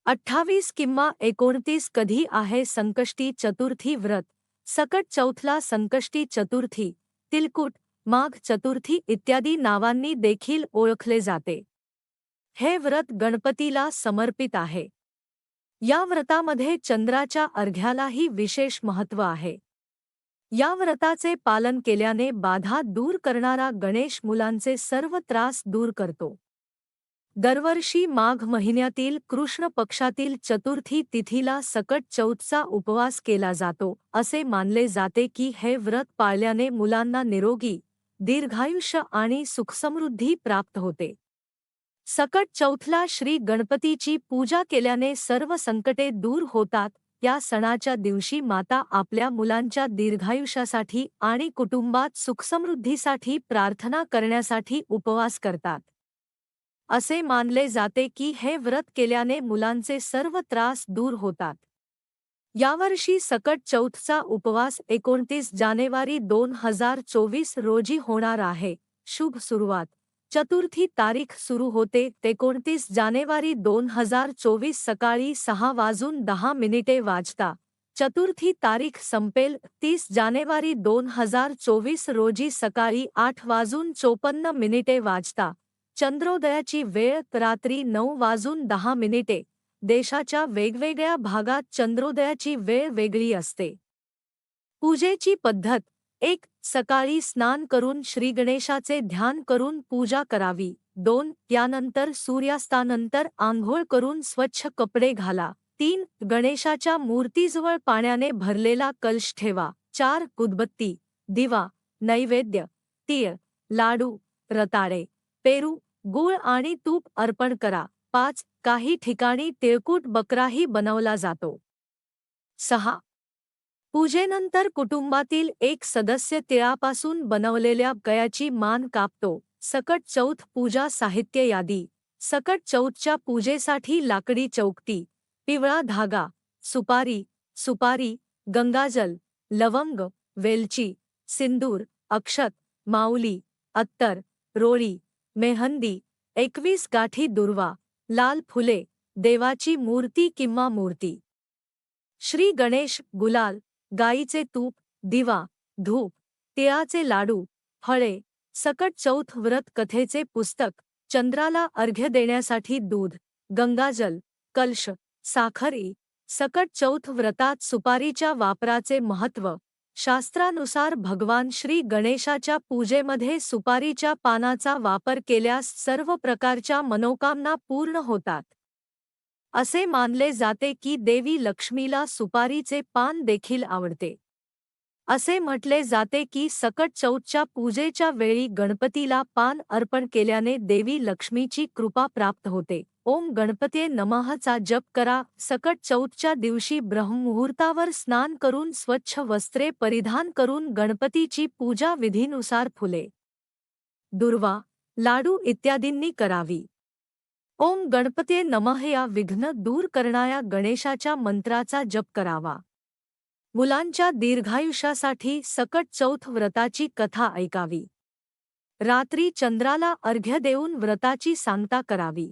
28 किंवा 29 कधी आहे संकष्टी चतुर्थी व्रत? सकट चौथला संकष्टी चतुर्थी, तिलकुट, माघ चतुर्थी इत्यादी नावांनी देखील ओळखले जाते. हे व्रत गणपतीला समर्पित आहे. या व्रतामध्ये चंद्राच्या अर्घ्यालाही विशेष महत्त्व आहे. या व्रताचे पालन केल्याने बाधा दूर करणारा गणेश मुलांचे सर्व त्रास दूर करतो. दरवर्षी माघ महिन्यातील कृष्ण पक्षातील चतुर्थी तिथीला सकट चौथचा उपवास केला जातो. असे मानले जाते की हे व्रत पाळल्याने मुलांना निरोगी, दीर्घायुष्य आणि सुखसमृद्धी प्राप्त होते. सकट चौथला श्री गणपतीची पूजा केल्याने सर्व संकटे दूर होतात. या सणाच्या दिवशी माता आपल्या मुलांच्या दीर्घायुष्यासाठी आणि कुटुंबात सुखसमृद्धीसाठी प्रार्थना करण्यासाठी उपवास करतात. असे मानले जाते की हे व्रत केल्याने मुलांचे सर्व त्रास दूर होतात. यावर्षी सकट चौथचा उपवास 29 जानेवारी 2024 रोजी होणार आहे. शुभ सुरुवात. चतुर्थी तारीख सुरू होते 29 जानेवारी 2024 सकाळी 6:10 वाजता. चतुर्थी तारीख संपेल 30 जानेवारी 2024 रोजी सकाळी 8:54 वाजता. चंद्रोदयाची वेळ रात्री 9:10. देशाच्या वेगवेगळ्या भागात चंद्रोदयाची वेळ वेगळी असते. पूजेची पद्धत. 1. सकाळी स्नान करून श्रीगणेशाचे ध्यान करून पूजा करावी. 2. यानंतर सूर्यास्तानंतर आंघोळ करून स्वच्छ कपडे घाला. 3. गणेशाच्या मूर्तीजवळ पाण्याने भरलेला कलश ठेवा. 4. उदबत्ती, दिवा, नैवेद्य, तीळ, लाडू, रताळे, पेरू, गूळ आणि तूप अर्पण करा. 5. काही ठिकाणी तिळकूट बकराही बनवला जातो. 6. पूजेनंतर कुटुंबातील एक सदस्य तिळापासून बनवलेल्या गयाची मान कापतो. सकट चौथ पूजा साहित्य यादी. सकट चौथच्या पूजेसाठी लाकडी चौकटी, पिवळा धागा, सुपारी, गंगाजल, लवंग, वेलची, सिंदूर, अक्षत, माऊली, अत्तर, रोळी, मेहंदी, 21 गाठी दुर्वा, लाल फुले, देवाची मूर्ती किंवा मूर्ती. श्री गणेश, गुलाल, गाईचे तूप, दिवा, धूप, तिळाचे लाडू, फळे. सकट चौथ व्रत कथेचे पुस्तक. चंद्राला अर्घ्य देण्यासाठी दूध, गंगाजल, कलश, साखर. सकट चौथ व्रतात सुपारीच्या वापराचे महत्त्व. शास्त्रानुसार भगवान श्री गणेशाच्या पूजेमध्ये सुपारीच्या पानाचा वापर केल्यास सर्व प्रकारच्या मनोकामना पूर्ण होतात. असे मानले जाते की देवी लक्ष्मीला सुपारीचे पान देखील आवडते. असे म्हटले जाते की सकट चौथच्या पूजेच्या वेळी गणपतीला पान अर्पण केल्याने देवी लक्ष्मीची कृपा प्राप्त होते. ओम गणपते नमःचा जप करा. सकट चौथच्या दिवशी ब्रह्ममुहूर्तावर स्नान करून स्वच्छ वस्त्रे परिधान करून गणपतीची पूजा विधीनुसार फुले, दुर्वा, लाडू इत्यादींनी करावी. ओम गणपते नमः या विघ्न दूर करणाऱ्या गणेशाच्या मंत्राचा जप करावा. मुलांच्या दीर्घायुष्यासाठी सकट चौथ व्रताची कथा ऐकावी. रात्री चंद्राला अर्घ्य देऊन व्रताची सांगता करावी.